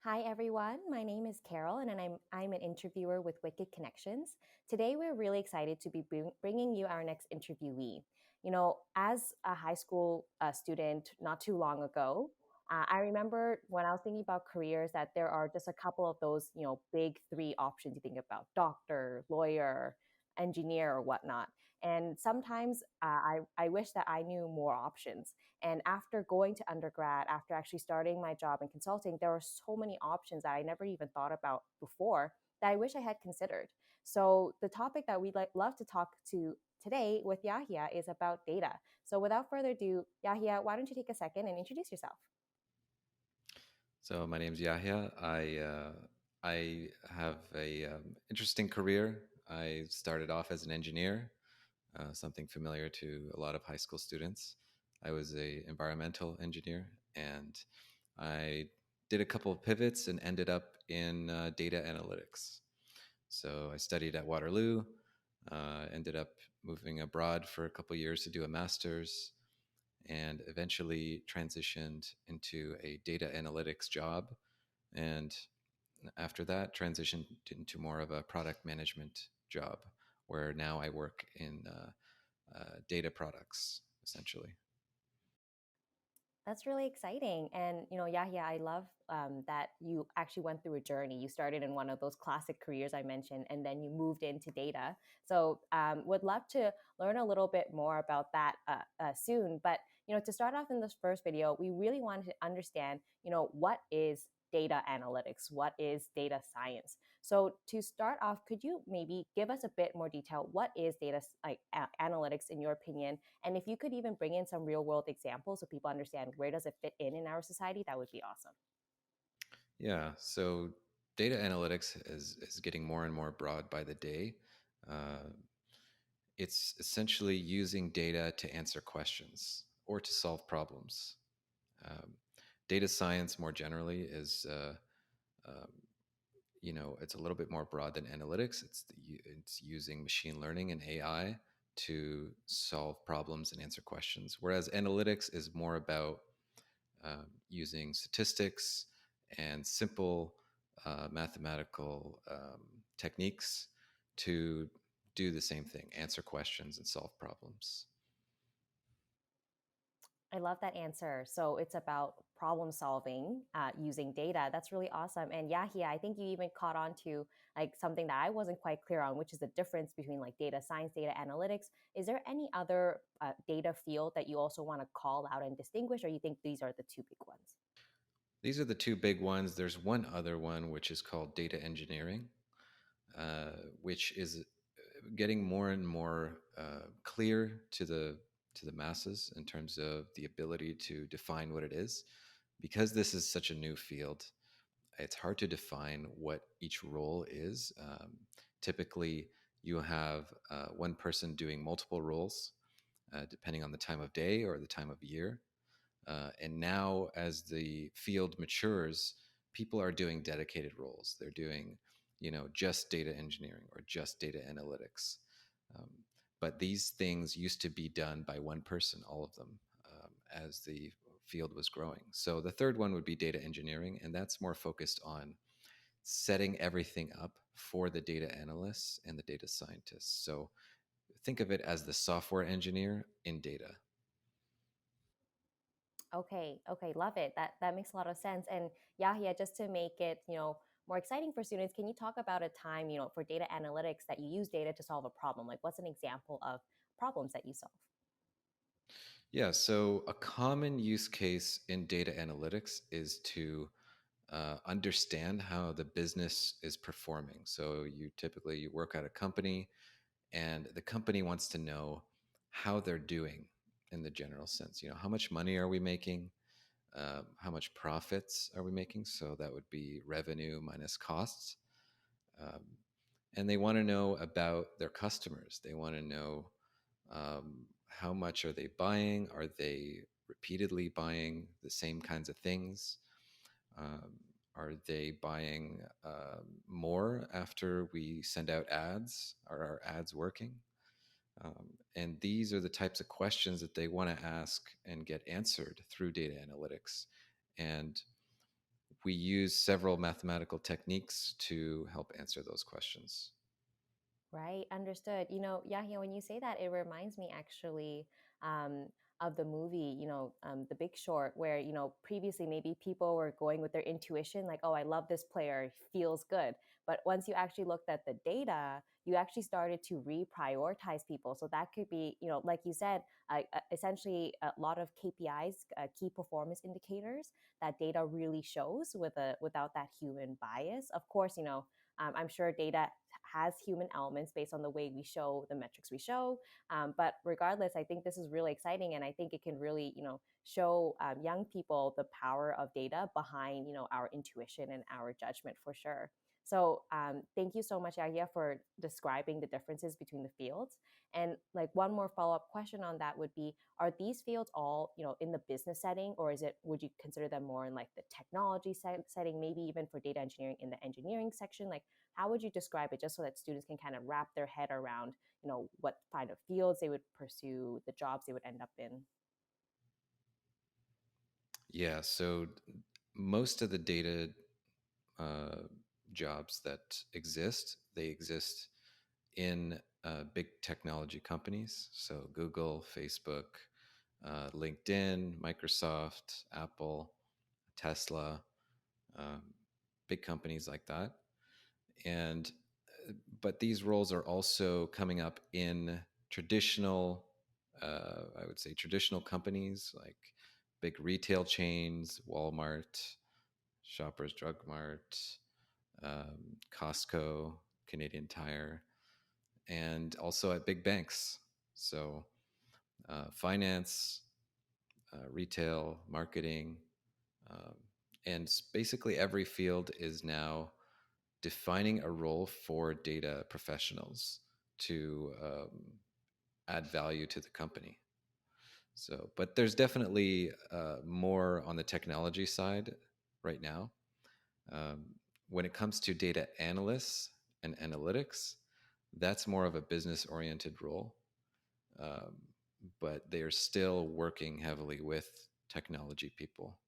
Hi everyone, my name is Carol and I'm an interviewer with Wicked Connections. Today we're really excited to be bringing you our next interviewee. As a high school student not too long ago, I remember when I was thinking about careers that there are just a couple of those, big three options you think about: doctor, lawyer, engineer, or whatnot. And sometimes I wish that I knew more options. And after going to undergrad, after actually starting my job in consulting, there were so many options that I never even thought about before that I wish I had considered. So the topic that we'd love to talk to today with Yahia is about data. So without further ado, Yahia, why don't you take a second and introduce yourself? So my name's Yahia. I have a interesting career. I started off as an engineer, something familiar to a lot of high school students. I was a environmental engineer, and I did a couple of pivots and ended up in data analytics. So I studied at Waterloo, ended up moving abroad for a couple of years to do a master's, and eventually transitioned into a data analytics job, and after that transitioned into more of a product management job where now I work in data products essentially. That's really exciting. And, Yahya, I love that you actually went through a journey. You started in one of those classic careers I mentioned, and then you moved into data. So, would love to learn a little bit more about that soon. But, to start off in this first video, we really wanted to understand, what is data analytics? What is data science? So, to start off, could you maybe give us a bit more detail? What is data analytics in your opinion? And if you could even bring in some real world examples so people understand where does it fit in our society, that would be awesome. Yeah, so data analytics is getting more and more broad by the day. uh, it's essentially using data to answer questions or to solve problems. um, Data science more generally is um, it's a little bit more broad than analytics. It's using machine learning and AI to solve problems and answer questions, whereas analytics is more about using statistics and simple mathematical techniques to do the same thing: answer questions and solve problems. I love that answer. So it's about problem solving using data. That's really awesome. And Yahia, I think you even caught on to like something that I wasn't quite clear on, which is the difference between like data science, data analytics. Is there any other data field that you also want to call out and distinguish, or you think these are the two big ones? These are the two big ones. There's one other one which is called data engineering, which is getting more and more clear to the masses in terms of the ability to define what it is. Because this is such a new field, it's hard to define what each role is. Typically, you have one person doing multiple roles, depending on the time of day or the time of year. And now, as the field matures, people are doing dedicated roles. They're doing, just data engineering or just data analytics. Um, but these things used to be done by one person, all of them, as the field was growing. So the third one would be data engineering, and that's more focused on setting everything up for the data analysts and the data scientists. So think of it as the software engineer in data. Okay, okay, love it. That makes a lot of sense. And Yahia, just to make it, more exciting for students, can you talk about a time, for data analytics that you use data to solve a problem? Like what's an example of problems that you solve? Yeah, so a common use case in data analytics is to understand how the business is performing. So you work at a company, and the company wants to know how they're doing in the general sense. How much money are we making? How much profits are we making? So that would be revenue minus costs. Um, and they want to know about their customers. They want to know how much are they buying? Are they repeatedly buying the same kinds of things? Um, are they buying more after we send out ads? Are our ads working? And these are the types of questions that they want to ask and get answered through data analytics. And we use several mathematical techniques to help answer those questions. Right, understood. Yahya, when you say that, it reminds me actually um, of the movie, The Big Short, where, previously maybe people were going with their intuition, like, oh, I love this player, he feels good. But once you actually looked at the data, you actually started to reprioritize people. So that could be, like you said, essentially a lot of KPIs, key performance indicators, that data really shows without that human bias. Of course, I'm sure data has human elements based on the way we show the metrics we show. But regardless, I think this is really exciting, and I think it can really, show young people the power of data behind, our intuition and our judgment for sure. So thank you so much, Yahya, for describing the differences between the fields. And like one more follow up question on that would be: are these fields all, in the business setting, or would you consider them more in like the technology setting, maybe even for data engineering in the engineering section? Like, how would you describe it, just so that students can kind of wrap their head around, what kind of fields they would pursue, the jobs they would end up in? Yeah, so most of the data uh, jobs that exist, they exist in big technology companies. So Google, Facebook, LinkedIn, Microsoft, Apple, Tesla, um, big companies like that. And but these roles are also coming up in traditional, I would say traditional companies like big retail chains, Walmart, Shoppers Drug Mart, Costco, Canadian Tire, and also at big banks. So finance, retail, marketing, um, and basically every field is now defining a role for data professionals to add value to the company. So, but there's definitely more on the technology side right now. Um, when it comes to data analysts and analytics, that's more of a business oriented role. Um, but they are still working heavily with technology people.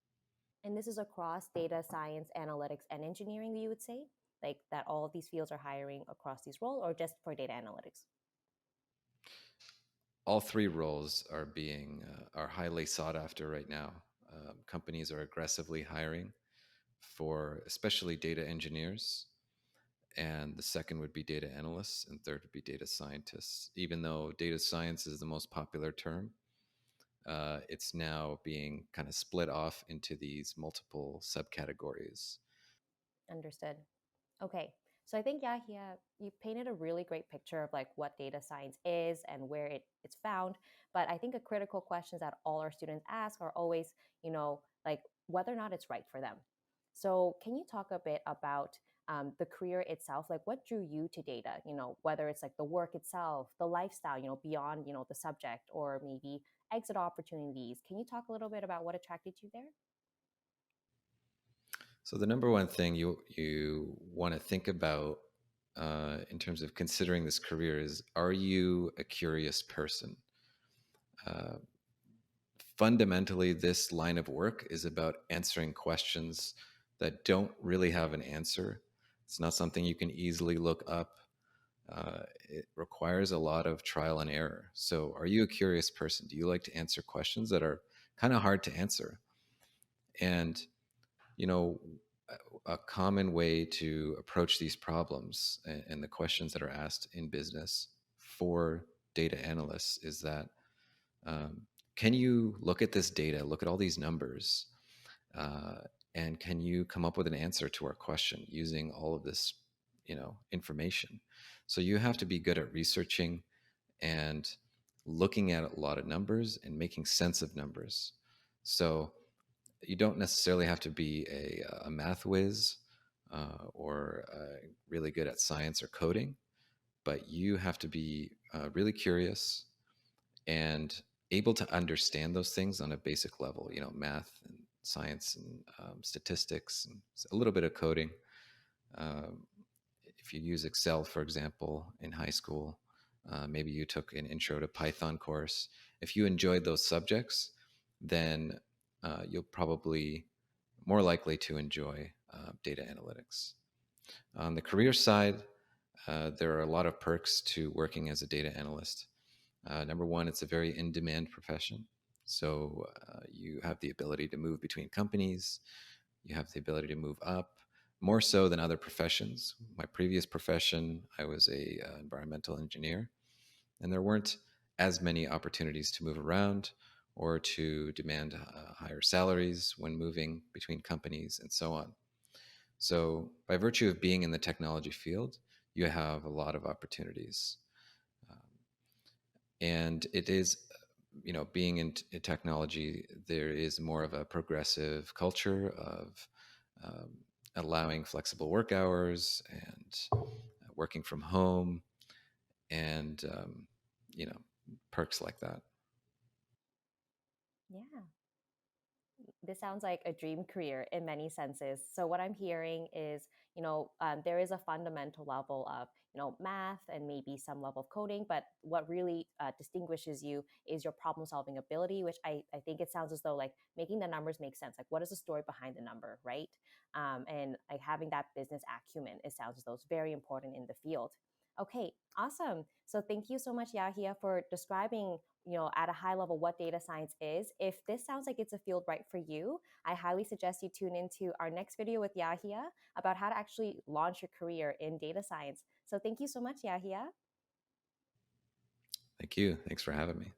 And this is across data science, analytics, and engineering, you would say? Like that all of these fields are hiring across these roles, or just for data analytics? All three roles are highly sought after right now. Companies are aggressively hiring for especially data engineers, and the second would be data analysts, and third would be data scientists. Even though data science is the most popular term, it's now being kind of split off into these multiple subcategories. Understood. Okay. So I think, Yahia, you painted a really great picture of like what data science is and where it's found. But I think a critical questions that all our students ask are always, like whether or not it's right for them. So can you talk a bit about the career itself? Like what drew you to data? Whether it's like the work itself, the lifestyle, beyond, the subject, or maybe exit opportunities. Can you talk a little bit about what attracted you there? So the number one thing you want to think about in terms of considering this career is: are you a curious person? Uh, Fundamentally, this line of work is about answering questions that don't really have an answer. It's not something you can easily look up. It requires a lot of trial and error. So, are you a curious person? Do you like to answer questions that are kind of hard to answer? And, you know, a common way to approach these problems and the questions that are asked in business for data analysts is that um, can you look at this data, look at all these numbers, uh, and can you come up with an answer to our question using all of this, information? So you have to be good at researching and looking at a lot of numbers and making sense of numbers. So you don't necessarily have to be a math whiz or really good at science or coding, but you have to be really curious and able to understand those things on a basic level, math and science and statistics and a little bit of coding. Um, if you use Excel, for example, in high school, maybe you took an intro to Python course. If you enjoyed those subjects, then you'll probably more likely to enjoy data analytics. On the career side, there are a lot of perks to working as a data analyst. Number one, it's a very in demand profession. So you have the ability to move between companies, you have the ability to move up more so than other professions. My previous profession, I was a environmental engineer, and there weren't as many opportunities to move around or to demand higher salaries when moving between companies and so on. So, by virtue of being in the technology field, you have a lot of opportunities. Um, and it is, being in technology, there is more of a progressive culture of um, allowing flexible work hours and working from home and, you know, perks like that. Yeah. This sounds like a dream career in many senses. So what I'm hearing is, there is a fundamental level of, math and maybe some level of coding, but what really distinguishes you is your problem solving ability, which I think it sounds as though like making the numbers make sense. Like what is the story behind the number, right? And like having that business acumen, it sounds as though it's very important in the field. Okay, awesome. So thank you so much, Yahia, for describing at a high level what data science is. If this sounds like it's a field right for you, I highly suggest you tune into our next video with Yahia about how to actually launch your career in data science. So thank you so much, Yahia. Thank you. Thanks for having me.